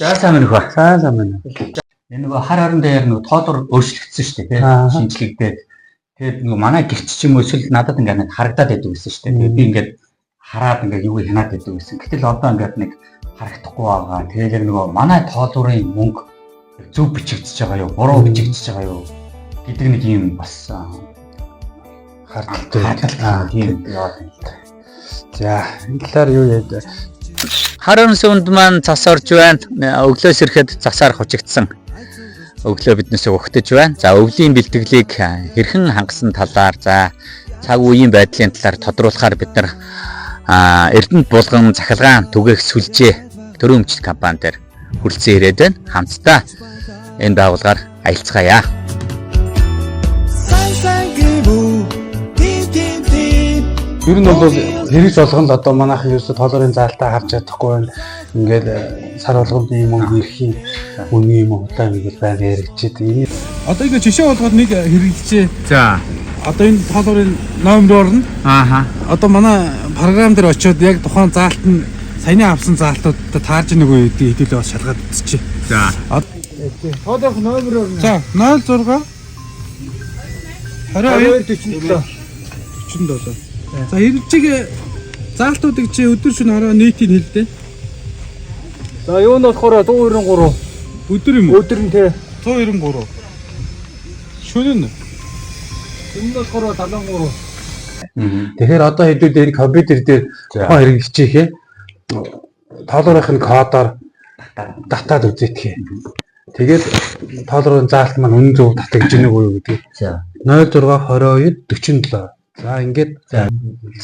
За сайн байна уу? Сайн байна. Энэ нөгөө хар орон дээр нөгөө тоолор өөрчлөгдсөн шүү дээ, тийм шинжлэгдээд. Тэгээд нөгөө манай гэрч ч юм уу эсвэл надад ингээд нэг харагдаад байдаг гэсэн шүү дээ. Тэгээд би ингээд хараад ингээд юу хянаад байдаг гэсэн. Гэтэл одоо ингээд нэг харагдахгүй байгаа. Тэгээд яг нөгөө манай тоолорын мөнгө зөв бичигдэж байгаа юу, буруу бичигдэж байгаа юу гэдэг нэг юм бас хардлагатай тийм яваад байна. За энэ талаар юу яриад Хар орон суунд маань цас орж байна. Өглөөс ирэхэд цасаар хучигдсан. Өглөө биднээс өгтөж байна. За өвлийн бэлтгэлийг хэрхэн хангасан талаар за цаг үеийн байдлын талаар тодруулахаар бид нар Эрдэнэт булган захилгаан түгээх сүлжээ төрийн өмчт компани дээр хүрэлцэн ирээд байна. Хамтдаа энэ байгууллагаар аялцгаая. ер нь бол хэрэгж болгонд одоо манайхан ерөөсө тоолорын заалтаа харж чадахгүй байна. Ингээд сар болгоны мөнгө ирэхийн үнийн мөнгөтэй ингээд байнга яригчээд одоо ингэ жишээ болгоод нэг хэрэглэжээ. За Одоо энэ тоолорын номер орно. Одоо манай програм дээр очиод яг тухайн заалт нь саяны авсан заалтуудад таарж нэг үе хэдүүлээ бас шалгаад үзчихье. за Тоолорын номер орно. За 06 22 47. За хэрэгжиг заалтуудыг чи өдөр шөнө ороо нийтийг хэлдэ. За юу нь болохоор 193 Өдөр юм уу? өдөр нь те 193. Шөнө нь энэ нь болохоор 73. тэгэхээр одоо хэдүүд энэ компьютер дээр тухайн хэрэг хичээхээ тоолорынхын кодоор датаад үзээтгэе. Тэгээд тоолорын заалт маань үнэн зөв татагдж ийнэг үү гэдэг. За 06 22 47. За ингээд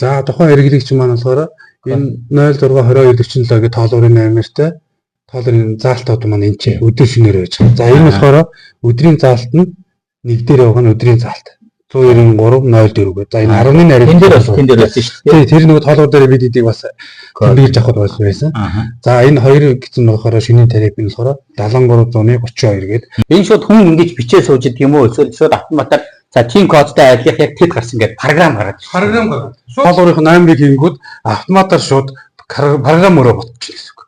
за тухайн хэрэглэгч маань болохоор энэ 06 22 47 гэдэг тоолорын номертой тоолорын заалтууд маань энэ ч өдөр шөнөөр байж байгаа. За энэ болохоор өдрийн заалт нь нэг дээр байгаа нь өдрийн заалт 193 04 гэдэг. За энэ 10-ны нарийн тэн дээр байсан шүү дээ. тий тэр нэг тоолор дээр бид эдийг бас бийж авах байсан. За энэ хоёр гэсэн нь болохоор шинийн тариф нь болохоор 7332 гэдэг. Энэ шууд хүн ингэж бичээ сууж идэг юм уу? Эсвэл шууд автоматар за тийм кодтай адилах яг тэд гарсан гэдэг програм гараад. Програм гараад. Тоолорын номерыг хийнгүүт автоматар шууд програм өрөө ботчих гэсэн үг.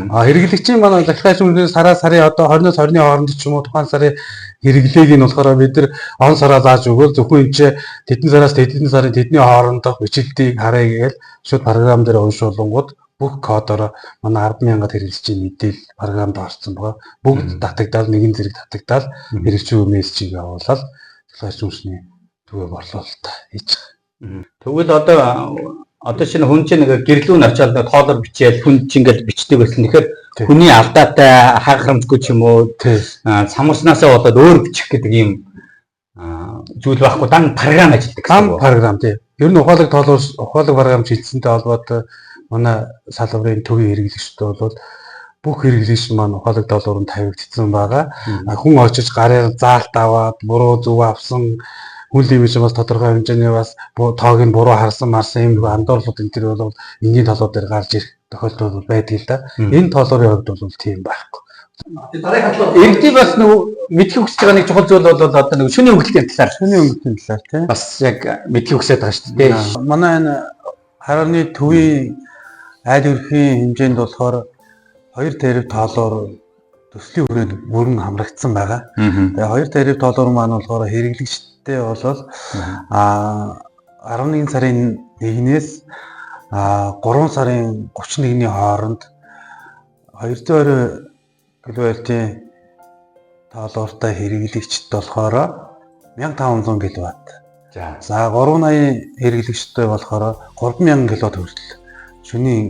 Хэрэглэгчийн манай захиргаачийн үнээс сарын одоо 20-оос 20-ны хооронд ч юм уу тухайн сарын хэрэглээг нь болохоор бид нар он сараа зааж өгөөл зөвхөн энэ ч тэдэн сараас тэдэн сарын тэдний хоорондох бичлэлтийг харъя гээл шууд програм дээр уншуулгууд бүх кодоор манай 10,000 хэрэглэгчийн мэдээлэл програмд орсон байгаа. Бүгд татагдаад нэгэн зэрэг татагдаад хэрэглэгчийн мессежийг явуулаад захиргаачийн үнсний төвөө борлуулалт хийж байгаа. Тэгвэл одоо шинэ хүн чинь нэг гэрлүүн очиад нэг тоолор бичээл хүн чинь ингээл бичдэг байсан. Тэгэхээр хүний алдаатай хааграмжгүй ч юм уу самууснаасаа болоод өөр бичих гэдэг ийм зүйл байхгүй дан програм ажилладаг гэсэн үг. Програм тий. Ер нь ухаалаг програм шилжсэнтэй холбоотой манай салбарын төвийн хэрэглэгчтэй бол бүх хэрэглэгч маань ухаалаг доллараар тавигдсан байгаа. Хүн очиж гарын заалт аваад буруу зөв авсан хүн лимит бас тодорхой хэмжээний бас тоог нь буруу харсан марсан юм андуурлууд энэ төр бол энгийн толгой дээр гарч ирэх тохиолдол байдаг л да. Энэ толгойн хувьд бол тийм байхгүй. Эрдий бас нөгөө мэдхийг хүсэж байгаа нэг чухал зүйл бол одоо нэг шөнийн өнгөлтийн талаар Тийм. бас яг мэдхийг хүсэж байгаа шүү дээ. Манай энэ харны төвийн айл өрхийн хэмжээнд болохоор 2 тариф тоолоор төслийн хүрээнд бүрэн хамрагдсан байгаа. Тэгээ 2 тариф тоолоор маань болохоор хэрэглэгчтэй болол 11 сарын 1-ээс 3 сарын 31-ний хооронд 220 кВт-ийн тоолоортой хэрэглэгчд болохоор 1500 кВт. За 380 хэрэглэгчтэй болохоор 3000 кВт хүртэл шөнийн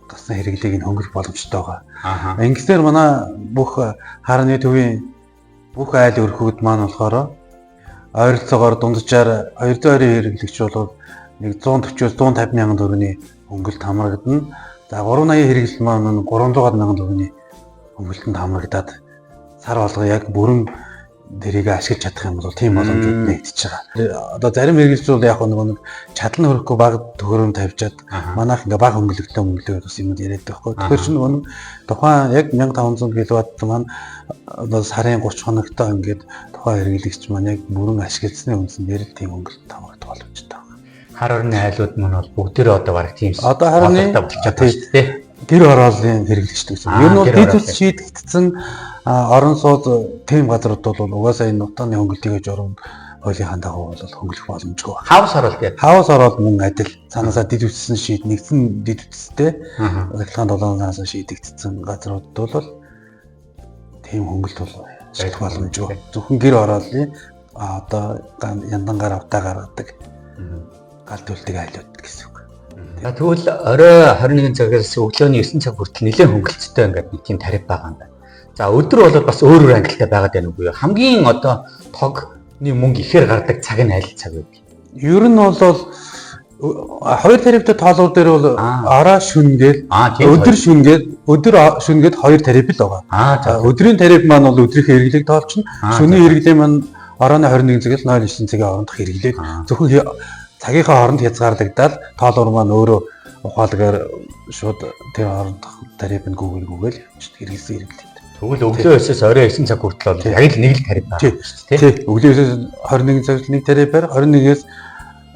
гасны хэрэглээг нь хөнгөрөх боломжтой байгаа. Ингэснээр манай бүх харны төвийн бүх айл өрхүүд маань болохоор ойролцоогоор дунджаар 220 хэрэглэгч бол нэг 140-150 мянган төгрөгийн хөнгөлөлт хамрагдана. За 380 хэрэглэгч маань 300 мянган төгрөгийн хөнгөлөлтөнд хамрагдаад сар болгоо яг бүрэн дэрийг ашиглаж чадах юм бол тийм боломжууд нэгдэж байгаа. Одоо зарим хэрэглэгч бол яг нэг чадал нь хөрөхгүй бага төгрөг тавьжаад манайх ингээ бага хөнгөлөлтөө бас юм яриад байхгүй. Тэгэхээр чинь нөгөө тухайн яг 1500 кВт маань одоо сарын 30 хоногтой ингээд тухайн хэрэглэгч маань яг бүрэн ашигласны үндсээр тийм хөнгөлөлт хамрагдах боломжтой байна. Хар орны айлууд маань бол бүгдээрээ одоо бараг тийм Одоо харны болчиход байна шүү дээ. гэр ороолын хэрэглэгчтэй гэсэн. Ер нь бол дэд үс шийдэгдсэн орон сууц тийм газрууд бол угаасаа энэ нутааны хөнгөлтийг журам хуулийн дагуу бол хөнгөлөх боломжгүй байна. Хавс оролт яг. Хавс ороод мөн адил цаанаасаа дэд үссэн нэгдсэн дэд үстэй захиргааны 7 сараас шийдэгдсэн газрууд бол тийм хөнгөлт бол шийдэх боломжгүй. Зөвхөн гэр ороолын одоо яндангаар автаа гаргадаг гал төлтөг айлууд гэсэн үг. Тэгвэл орой 21 цагаас өглөөний 9 цаг хүртэл нэлээд хөнгөлөлттэй ингээд нэг тийм тариф байгаа юм байна. За өдөр бол бас өөр ангилалтай байгаад байна уу? Хамгийн одоо тогны мөнгө ихээр гардаг цаг нь аль цаг вэ? Ер нь бол хоёр тарифтай тоолгоор дээр бол орой шүнгээд өдөр шүнгээд хоёр тариф л байгаа. За өдрийн тариф маань бол өдрийнхээ хэрэглээг тоолчихно. Шөнийн хэрэглээ маань оройн 21 цагаас 09 цагийн хоорондох хэрэглээг зөвхөн цагийнхаа хооронд хязгаарлагдаад тоолгоор маань өөрөө ухаалгаар шууд тэр хоорондох тариф нь гүгэл хэрэглэсэн хэрэглээ. Тэгвэл өглөө 9-ээс орой 9 цаг хүртэл бол яг л нэг л тариф байна шүү дээ. Тий. Өглөөс 21 цагт нэг тарифаар 21-ээс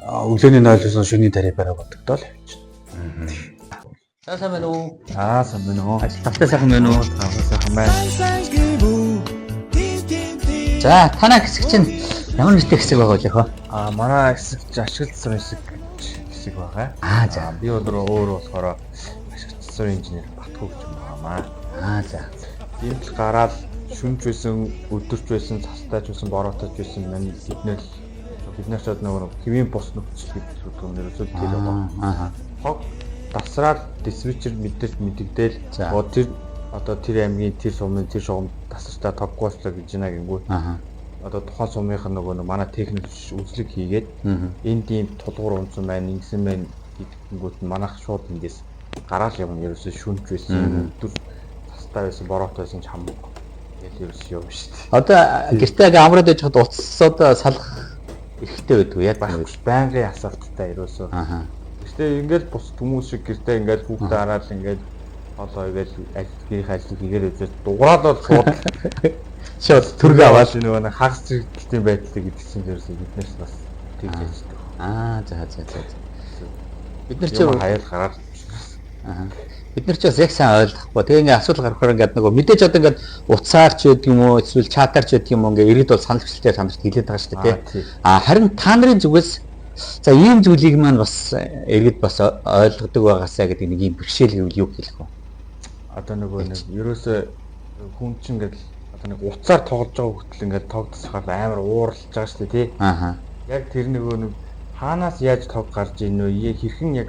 өглөөний 0-оос шөнийн тарифаар бодогдол явчихна. Сайн байна уу? Сайн байна уу? Тавтай сайхан байна уу? Сайхан байна. За танай хэсэг чинь ямар нэртэй хэсэг байгаа вэ хөө? Манай хэсэг ашиглалт сурын хэсэг байгаа. За Би өөрөө болохоор ашиглалт сурын инженер Батхуу гэж юм байна. За. Иймд гараад шүнж байсан, өдөрч байсан, цастайч байсан, бороотойч байсан маань бид нар ч нөгөө хэвийн бус нөхцөл гэдэг өнөрөөсөө тэр байгаа. Хог тасраад диспетчер мэдэгдээл одоо тэр аймгийн тэр сумын тэр шугам тасарчаа тоггоочлоо гэж байна гингүү. Одоо тухайн сумынх нь нөгөө манай техник үзлэг хийгээд энэ тийм тулгуур унсан байна, ингэсэн байна гэдгүүт нь манайх шууд ингээс гараал юм ерөөсөө шүнж байсан, өдөр тастай байсан, бороотой байсан ч хамаагүй. Тэгэл ерөөсөө юм шүү дээ. Одоо гэртээ амраад байж хад уцсууд салах эрхтэй байдаг яг байнгын асуулттай ерөөсөө. Гэхдээ ингээд бус хүмүүс шиг гэртээ ингээд хүүхдээ хараад ингээд одоо игээл ажил хийгээд үзээд дуграад бол шууд төргөө аваад нөгөө хагас зэрэгтэлтийн байдлыг гэдэг чинь ерөөсөө биднээс бас тэгж ажилладаг. За. Бид нар ч хаяал гараад бид нар ч бас яг сайн ойлгохгүй. Тэгээ ингээ асуудал гарахаар ингээд нөгөө мэдээж одоо ингээд утсаар ч гэдэг юм уу эсвэл чатаар ч гэдэг юм уу ингээ ирээд бол санал хүчлээ саналт хэлээд байгаа шүү дээ тий. Харин та нарын зүгээс за ийм зүйлийг маань бас иргэд бас ойлгодог байгаасаа гэдэг нэг юм бэрхшээл гэвэл юу хэлэх вэ? Одоо нөгөө нэг ерөөсөө хүн чинь ингээд одоо нэг уцаар тоглож байгаа хөтөл ингээд тогтсохоор амар ууралж байгаа шүү дээ тий. Яг тэр нөгөө нэг хаанаас яаж тог гарч ийн нөө хэрхэн яг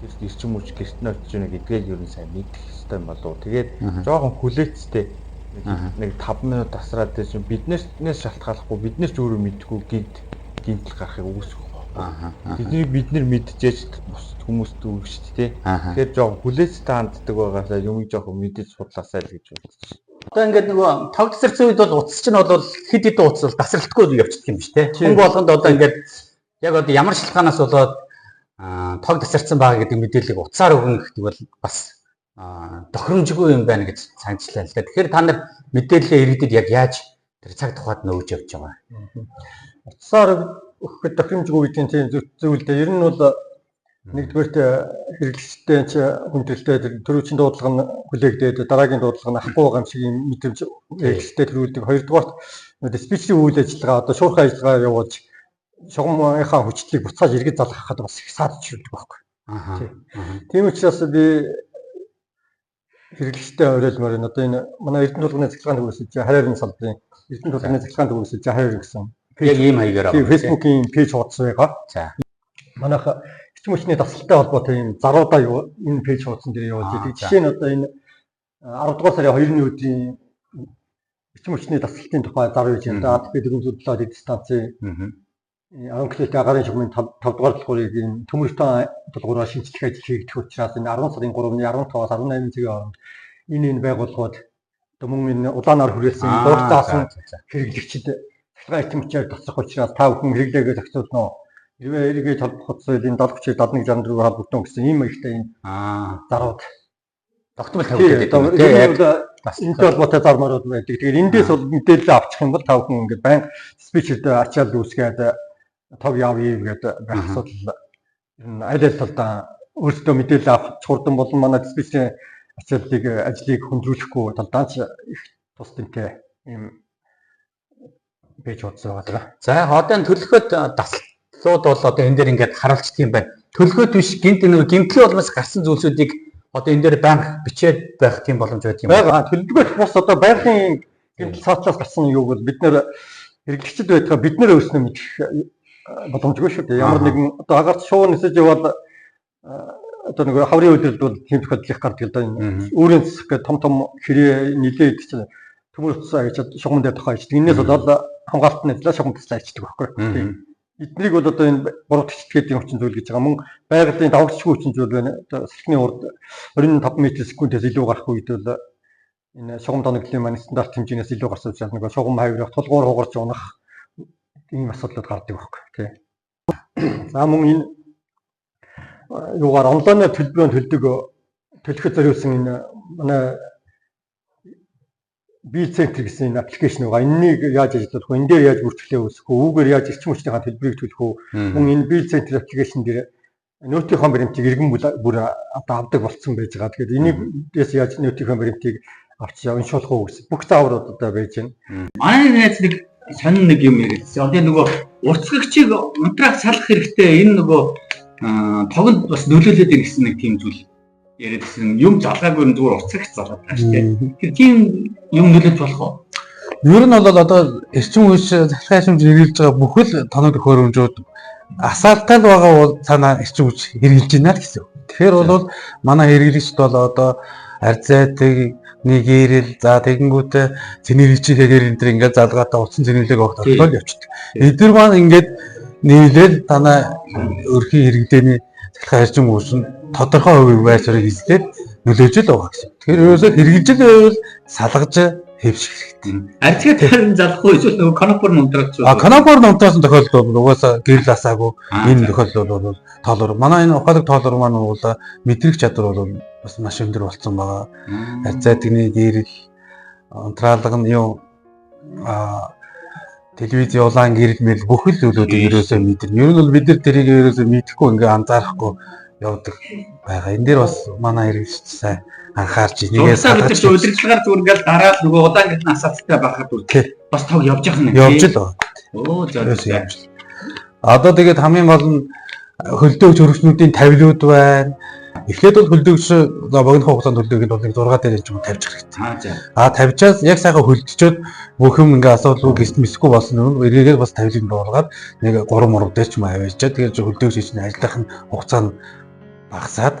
эрчим хүч гэрт нь очиж байна гэдгийг ер нь сайн мэдэх хэрэгтэй юм болов. Тэгээд жоохон хүлээцтэй нэг 5 минут тасраад тийм биднээс шалтгааллахгүй биднээс ч өөрөө мэдгүй гинтл гарахыг үүсэх байна. Бид нар мэдчихэж бус хүмүүст өгөх шүү дээ. Тэгэхээр жоохон хүлээцтэй ханддаг байгаасаа юм жоохон мэдэж судлаасаа л гэж бодчих. Одоо ингээд нөгөө тог тасарсан үед бол утас чинь бол хэд хэдэн утас бол тасралтгүй явчихдаг юм биш үү? Хүн болгонд одоо ингээд яг одоо ямар шалтгаанаас болоод тог тасарсан байгаа гэдэг мэдээллийг утсаар өгнө гэдэг бол бас тохиромжгүй юм байна гэж санджлаа л да. Тэгэхээр та нар мэдээлэлээ иргэдэд яг яаж тэр цаг тухайд нөөж явж байгаа. Утсаар өгөхөд тохиромжгүй гэдэг тийм зүйл дээ. Ер нь бол нэгдүгээрт хэрэглэгчтэй ч хүндрэлтэй төрүүчийн дуудлага нь хүлээгдээд дараагийн дуудлага нь авахгүй байгаа юм шиг юм мэдрэмж хэрэглэгчтэй төрүүлдэг. Хоёрдугаарт диспетчерийн үйл ажиллагаа одоо шуурхай ажиллагаа явуулж шугамынхаа хүчлийг буцааж иргэд залгахад бас их саадчилдаг байхгүй. Тийм учраас би хэрэглэгчтэй уриалмаар энэ одоо энэ манай Эрдэнэ тулгын захиргааны төвөөс харьяарын салбарын Эрдэнэ тулгын захиргааны төвөөс харьяар гэсэн яг ийм хаягаар байгаа. Facebook-ийн пэйж хуудас байгаа. За. Манайх эрчим хүчний дасгалтай холбоотой энэ заруудаа энэ пэйж хуудсан дээр явуулж байгаа. Жишээ нь одоо энэ 10 дугаар сарын 2-ны өдрийн эрчим хүчний дасгалтын тухай зар үйж энэ АТБ дөрвөлдлөө дэд станцын анхлалт агарын шугамын 5 дугаар тулгуурыг энэ төмөртөө тулгуураар шинжлэх ажил хийгдэх учраас энэ 10 сарын 3-ны 15-аас 18 цагийн хооронд энэ байгууллагууд одоо мөн энэ улаанаар хүрээсэн дурд заасан хэрэглэгчид захиргааны эрчим хүчээр тасрах учраас та бүхэн хэрэглээгээ зохицуулно. Хэрвээ эргээд холбох зүйлийн 70-71-64 холбогдсон гэсэн ийм ихтэй энэ зарууд тогтмол тавьдаг гэдэг. Энэ холбоотой зармаарууд байдаг. Тэгэхээр эндээс бол мэдээлэл авчих юм бол та бүхэн ингээд байн диспетчерд ачаал үүсгээд тог явъя гэдэг байх асуудал энэ аль аль талдаа өөрсдөө мэдээлэл авах хурдан болон манай диспетчерийн ажлыг хөндрүүлэхгүй талдаач их тус тэмтэй ийм байж удаа байгаа. За яг одоо энэ төлөвлөгөөд даслууд бол одоо энэ дээр ингээд харуулцдаг юм байна. Төлөвлөгөөд биш гэмтлийн улмаас гарсан зүйлсүүдийг одоо энэ дээр банк бичээд байх тийм боломж байдаг юм байна. Төлөвлөгөөт бас одоо байгалийн гэмтэл цаатлаас гарсан юу бол бид нэр хэрэглэгчд байтугай бид нэр өөрснөө мэдэх боломжгүй шүү дээ. Ямар нэгэн одоо агарч шуун нисэж яваад одоо нэг хаврын үйлдэлд бол тийм тохиолдол их гардаг л да. Өөрийн засаг гэх том хэрэг нилээд чинь төмөр утсаа гэж шугам дээр тохиож идэх. Энээс болоод хамгаалтын ажиллаа шугам туслаа ичдэг байхгүй. Эднийг бол одоо энэ буруудагч гэдэг хүчин зүйл гэж байгаа. Мөн байгалийн давагчгүй хүчин зүйл байна. Одоо салхины урд 25 м/с-ээс илүү гарах үед бол энэ шугам тоноглолын маань стандарт хэмжээнээс илүү гарсан учраас нэг шугам хаврах, тулгуур хугарч унах ийм асуудлууд гардаг байхгүй тий. За мөн энэ юугаар онлайнаар төлөхөд зориулсан энэ манай бие центр гэсэн энэ аппликейшн байгаа. Энэнийг яаж ажиллах вэ? Энэ дээр яаж бүртгэлээ үүсгэх вэ? Үүгээр яаж эрчим хүчнийхаа төлбөрийг төлөх вэ? Мөн энэ бие центр аппликейшн дээр нөөцийнхөө баримтыг иргэн бүр одоо авдаг болцсон байж байгаа. Тэгэхээр энийгээс яаж нөөцийнхөө баримтыг авч уншуулах уу гэсэн бүх зааврууд одоо байж байна. Манай найз нэг сонин нэг юм ярьсан. Одоо нөгөө уртсгагчийг унтраах салах хэрэгтэй. Энэ нөгөө тогонд бас нөлөөлөд ирэх гэсэн нэг тийм зүйл яриадсэн. Юм залгаагүй нь зүгээр уртсгагч залгаад байгаа шүү дээ. Тэр тийм юм нөлөөлж болох уу? Ер нь бол одоо эрчим хүч захиргааны хэмжээ хэрэгжилж байгаа бүхэл тоног төхөөрөмжүүд асаалтал байгаа бол цаанаа эрчим хүч хэрэгжилж байна гэсэн. Тэгэхээр бол манай хэрэглэгчд бол одоо арзайдаг нэгэрэл за тэгэнгүүтээ цэний ричигээр энэ төр ингээд залгаатай утсан цэнэглэг авах тогтоол явчихдаг. Эдгээр маань ингээд нийлээл танаа өрхийн хэрэглээний захиргааны эрчим хүч нь тодорхой хувийн байр суурийг эзлээд нөлөөлж л байгаа гэсэн. Тэгэхээр ерөөсөө хэрэгжилж байвал салгаж хэвших хэрэгтэй. Арцгаа тарин залахгүй эсвэл нөгөө конопор нунтраач уу? Конопор нунтраасан тохиолдол бол угаасаа гэрэл асаагүй энэ тохиолдол бол тоолор. Манай энэ ухаалаг тоолор маань бол мэдрэх чадвар бол бас маш өндөр болсон байгаа. Арцаадгны гэрэл унтраалга нь юу телевиз улаан гэрэл мэл бүхэл зүйлүүдийг ерөөсөө мэдэрнэ. Ер нь бол бид нар тэрийг ерөөсөө мэдэхгүй ингээ анзаарахгүй явдаг байгаа. Энэ дээр бас манай хэрэглэгч сайн анхаарч нэгээ салгаж удирдлагаар зүгээр ингээл дараад нөгөө удаан гэх насаалттай байхад үргэлж бас тог явж явах нь. Явж л байгаа. Оо зөв. Одоо тэгээд хамгийн гол нь хөлдөөгч хөрөгчнүүдийн тавилууд байна. Эхлээд бол хөлдөөгч богино хугацаанд хөлдөөгд бол 6 дээр ч юм тавьж хэрэгтэй. Тавьчаас яг сайхан хөлдчихэд бүх юм ингээ асуудалгүй гисмэсгүй болсон нь эргээгээд бас тавилын дуулгаад нэг 3 дээр ч юм аваачаад тэгээд хөлдөөгч чинь ажиллах нь хугацаа нь багасаад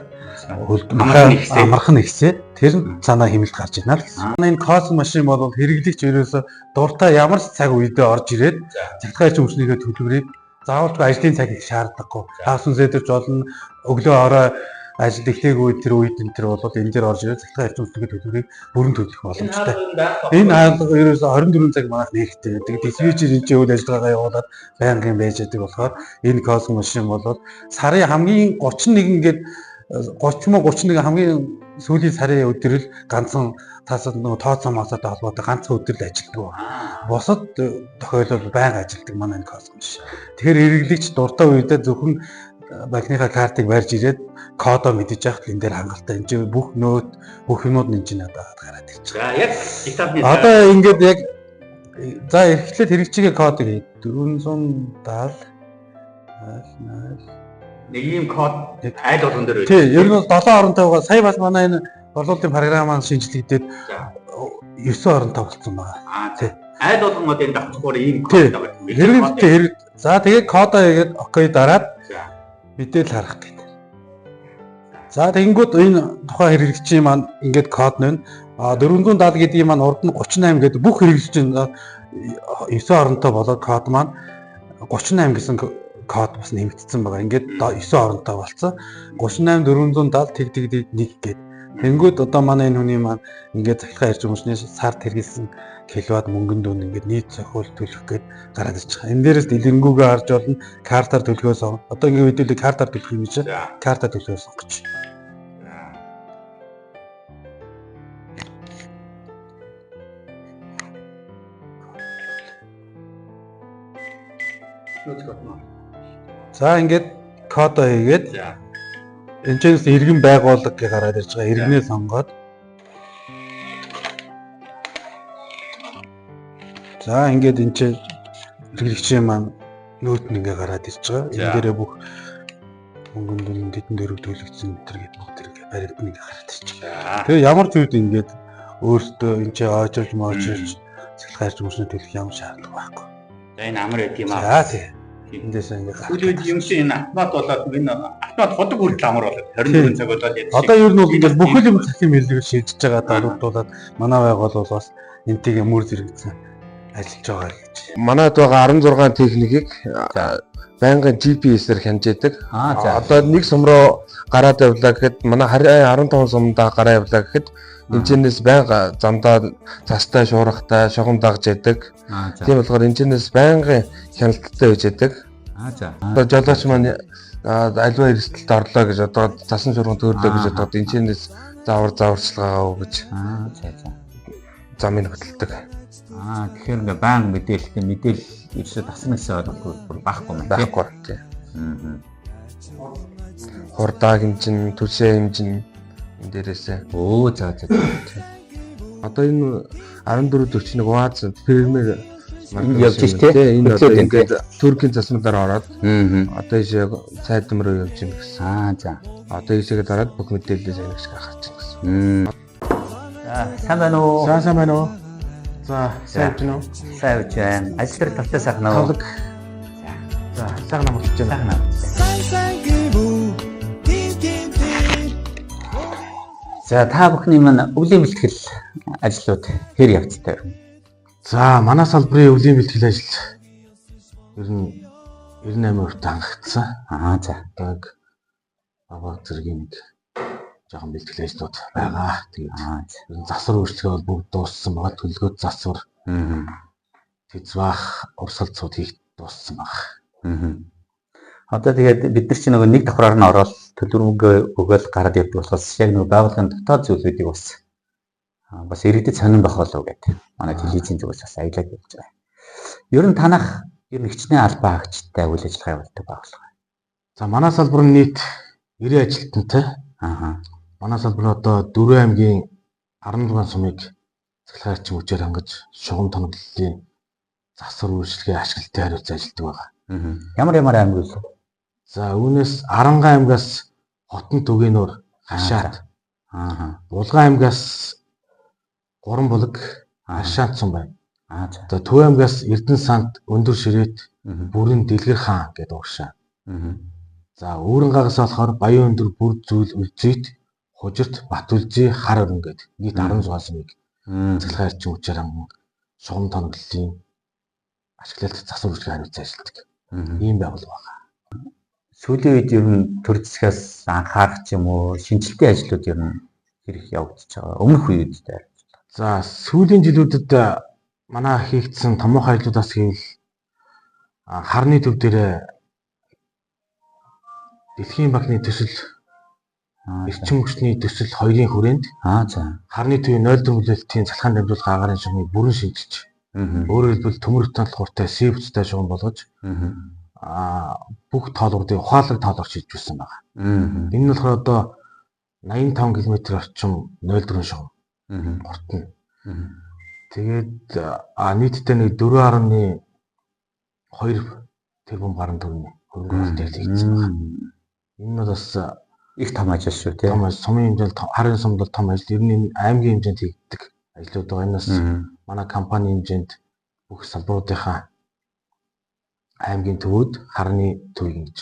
амархан ихсээ тэр цаанаа хэмэлт гарч ирнэ л гэсэн. Энэ косм машин бол хэрэглэгч ерөөсө дуртай ямар ч цаг үедээ орж ирээд захиргааны хүчнийхээ төлбөрийг заавалжгүй ажлын цаг их шаардлагагүй. Хагас үнсэдэрч болно өглөө орой ажил эхлэегүй тэр үед энэ төр бол энэ дээр орж ирээд захиргааны хүчнийхээ төлбөрийг бүрэн төлөх боломжтой. Энэ хаалга ерөөсө 24 цаг манайх нэгтэй. Тэгээд диспетчер энэ үйл ажиллагаа явуулаад байнгын байж байгаа болохоор энэ косм машин бол сарын хамгийн 31 гээд 30-31 хамгийн сүүлийн сарын өдрөл ганцхан тасад нөгөө тооцоо масаатай холбоотой ганцхан өдрөл ажилладаг. Бусад тохиолдол байнга ажилладаг манай энэ косм машин. Тэгэхээр хэрэглэгч дуртай үедээ зөвхөн банкныхаа картыг барьж ирээд кодоо мэдэж явахад энэ дээр хангалттай. Энэ чинь бүх нөт бүх юмуд энэ чинь надад гараад ирж байгаа. За яг этапны одоо ингээд яг за эхлээд хэрэгчийн кодыг 470 нэг ийм код айл болгон дээр тий, ер нь бол 7 оронтойгоо сая бас манай энэ борлуулалтын програм маань шинжилэгдээд 9 оронтой болсон байгаа. Тий. Айл болгон одоо энэ давтахгүйгээр ийм код байгаа юм. Хэрэг за тэгээд кодоо хийгээд окей дараад мэдээлэл харах гэдэг. За тэгэнгүүт энэ тухайн хэрэглэгчийн маань ингээд код нь 470 гэдгийг маань урд нь 38 гэдэг бүх хэрэглэгчийн 9 оронтой болоод код маань 38 гэсэн код бас нэмэгдсэн байгаа. Ингээд 9 оронтой болсон. 38 470 1 гээд. Тэнгүүд одоо манай энэ хүний маань ингээд захиргааны эрчим хүчний сард хэрэгэлсэн киловатт мөнгөн дүн ингээд нийт зохиол төлөх гээд гараад ирж байгаа. Энэ дээрээс дэлгэнгүүгээ харж болно. Картаар төлөхөөс одоо ингээд хэдүүлээ картаар төлөх юм чинь картаар төлөхөөс сонгоч. За ингээд кодоо хийгээд Энэчнээс иргэн байгууллага гэж гараад ирж байгаа. Иргэнээ сонгоод. За ингээд энэ чинь хэрэглэгчийн маань нөөд нь ингээ гараад ирж байгаа. Энэ дээрээ бүх мөнгөнд нь дэдэн дөрөв төлөгдсөн мэтэр гэдэг бүх тэр барилд нь ингээ гараад ирж байгаа. Тэгээ ямар ч үед ингээд өөртөө энэ чинь оожирч моожирч цэглэхаарч мөрснө төлөх ямар шаардлага байхгүй. За энэ амар байт юм аа. За тийм. Эндээс ингээ гараад. Сүүлийн юм шиг энэ автомат болоод энэ автомат ходог хүртэл амар болоод 24 цаг болоод яд. Одоо ер нь бол ингээд бүхэл юм цахим хэллэгээр шийдэж байгаа даруйдуулаад манай байгуул бол бас энтэйгээ мөр зэрэгцэн ажиллаж байгаа гэж. Манайд байгаа 16 техникийг байнгын GPS-ээр хянж яадаг. За. Одоо нэг сум руу гараад явлаа гэхэд манай 15 сумдаа гараа явлаа гэхэд энэчнээс байнга замдаа цастай шуурхтай шугам дагж яадаг. Тийм болохоор энэчнээс байнгын хяналттай байж яадаг. За. Одоо жолооч маань альва эрсдэлд орлоо гэж одоо цасан шуурган төрлөө гэж одоо энэчнээс зааварчилгаагаа өгч За. замыг хөтэлдэг. Тэгэхээр ингээ баян мэдээлэл ирсээ таснаасаа бүр байхгүй мэн. Байхгүй тийм. Хурdaa хэмжин, түлшээ хэмжин энэ дээрээсээ. За. Одоо энэ 1441 УАЗ фермер Энд явж ш тий. Энэ одоо ингээд Туркийн засмалаар ороод одоо ийшээ цайдам руу явж гин гэсэн. За. Одоо ийшээгээ дараад бүх мэдээлэлээ загнагч гаргаж гин гэсэн. За, сайн байна уу? Сайн байна уу? За, сайн байна уу? Сайн байна. Ажил дээр тавтай сайхан уу? За, сайхан амарч байна. За, та бүхний маань өвлийн бэлтгэл ажлууд хэр явцтай вэ? За, манай салбарын өвлийн бэлтгэл ажил ер нь 98% хангагдсан. За. Одоо аваа зэргийн нэг жоохон бэлтгэл ажлууд байгаа. Тэгээд засвар үйлчлэгээ бол бүгд дууссан байгаа. Төлөвлөгөөт засвар. Тэзвах урсгалцууд хийх дууссан байгаа. Одоо тэгээд бид нар чинь нөгөө нэг давхраар нь ороод төлөвлөгөө өгөөл гараад явдаг болохоос яг нөгөө байгууллагын дотоод зүйлүүдийг бас иргэдэд сонирн байх болов гэдэг. Манай телевизийн зүгээс бас аялаад явж байгаа. Ер нь танах хичнээн албан хаагчтай үйл ажиллагаа явуулдаг байгууллага. За, манай салбар нь нийт 90 ажилтнтай. Манай салбар одоо 4 аймгийн 16 сумыг цэглэхаарч мөчөөр хангаж шугам тоноглолын засвар үйлчлэгээ ашиглалтын хариуцсан ажилладаг байгаа. Ямар аймаг вэ? За, үүнээс Аранга аймгаас Хотон Түгээнөр хашаад. Булган аймгаас Гурван булаг Хашаант сум байна. За, Төв аймгаас Эрдэнэ санд Өндөр ширээт Бүрэн Дэлгэр хаан гэдэг угшаа. За, Үүрэнгаагаас болохоор Баян өндөр бүр зүйл үлзийт Хужирт Батүлжи хар өрн гэдэг нийт 16 сумыг цэглэхаарч мөчөөр ханган шугам тоноглолын ашиглалт засвар үйлчлэгээ хариуцсан ажилладаг. Ийм байгууллага байна. Сүүлийн үед ер нь төр засгаас анхаарах юм уу? Шинжилтийн ажлууд ер нь хэрэг явагдаж байгаа. Өмнөх үед дээр. За, сүүлийн жилүүдэд манай хийгдсэн томоохон ажлуудаас хийвэл харны төв дээр Дэлхийн банкны төсөл эрчим хүчний төсөл 2-ын хүрээнд харны төвийн 0 төвлөлтийн цалхаан дамжуулах агарын шугамыг бүрэн шинжилж өөрөөр хэлбэл төмөр хутаалхууртай сивцтэй шугам болгож бүх тоолгуудыг ухаалаг тоолоор шийдэж байсан байна. Энэ нь болохоор одоо 85 км орчим 0.4 шугам гортно. Тэгээд нийтдээ нэг 4.2 тэрбум гаруй төгрөгийн хөрөнгө оруулалт хийгдсэн байна. Энэ нь бас их том ажил шүү тийм. Том сумын хэмжээнд харын сумд бол том ажил. Ер нь аймгийн хэмжээнд хийгддэг ажлууд байгаа. Энэс манай компани хэмжээнд бүх салбаруудынхаа аймгийн төвүүд харны төвийг ингэж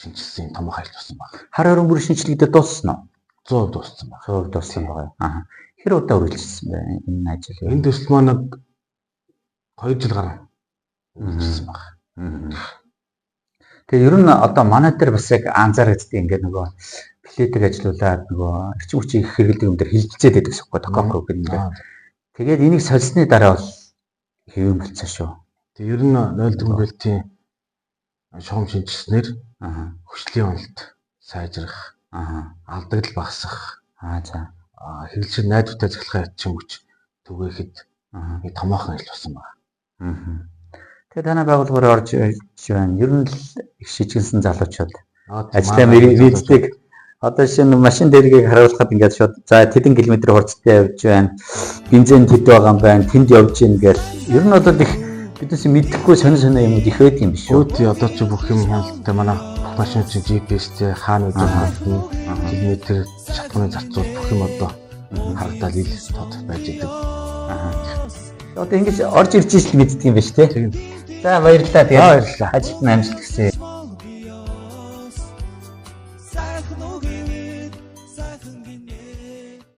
шинжилсэн томоохон ажил болсон байна. Хар өрн бүр шинжилгээдээ дууссан уу? 100% дууссан байна. 100% дууссан байгаа. Хэр удаа үргэлжилсэн бэ энэ ажил? Энэ төсөл маань 2 жил гаруй үргэлжилсэн байна. Тэгээ ер нь одоо манай дээр бас яг анзаарэгддэг ингээд нөгөө плетиг ажиллуулаад нөгөө эрчим хүчийг хэрэглэдэг юм дээр хилжүүлээд байдаг шүү дээ. Токоп гэдэг. Тэгээд энийг солисны дараа бол хэвэн болцсон шүү. Тэгээ ер нь 0 төвлөлтийн шугам шинжилснээр хүчлийн уналт сайжрах, алдагдал багасах, хэрэглэгчид найдвартай цэглэхээ эрчим хүч түгээхэд нэг томоохон ажил болсон байна. Тэгээд танай байгууллагаар орж байна. Ер нь их шижгэлсэн залуучууд ажлаа мэддэг Одоо шинэ машин дээргийг харуулхад ингээд шууд за тэдэн километр хурцтай явж байна. Бензин тэд байгаа юм байна. Тэнд явж гин гэл. Ер нь бол их бидээс мэдэхгүй сонир юмуд их байдаг юм биш үү? Өөд одоо чи бүх юм хяналттай манай машин чи GPS-тэй хаана үдэ хаална. Километр шатхууны зарцуул бүх юм одоо харагдаад ил тод байж идэг. Одоо ингэж орж ирж ижил мэддэг юм биш үү? За баярлалаа. Тэгээд ажилтны амжилт хүсье.